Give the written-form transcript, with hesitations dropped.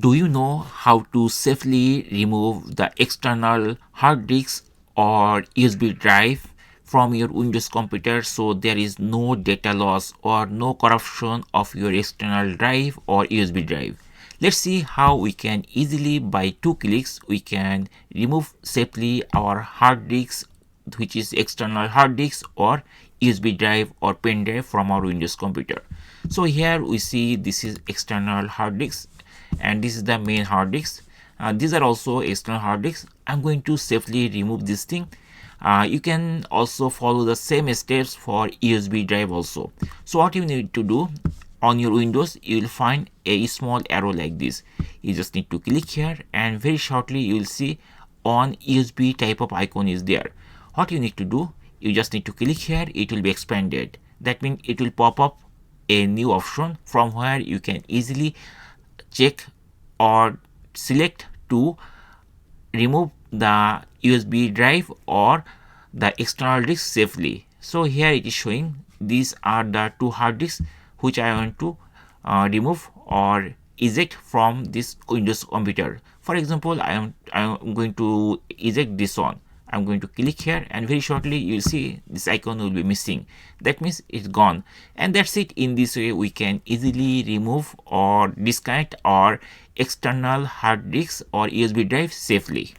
Do you know how to safely remove the external hard disk or USB drive from your Windows computer so there is no data loss or no corruption of your external drive or USB drive? Let's see how we can easily, by 2 clicks, we can remove safely our hard disk, which is external hard disk or USB drive or pen drive from our Windows computer. So here we see this is external hard disk and this is the main hard disk. These are also external hard disks. I'm going to safely remove this thing. You can also follow the same steps for USB drive also. So what you need to do, on your Windows you will find a small arrow like this. You just need to click here and very shortly you will see on USB type of icon is there. What you need to do, you just need to click here, it will be expanded. That means it will pop up a new option from where you can easily check or select to remove the USB drive or the external disk safely. So here it is showing these are the two hard disks which I want to remove or eject from this Windows computer. For example, I am going to eject this one. I'm going to click here and very shortly you'll see this icon will be missing. That means it's gone, and that's it. In this way we can easily remove or disconnect our external hard disk or USB drive safely.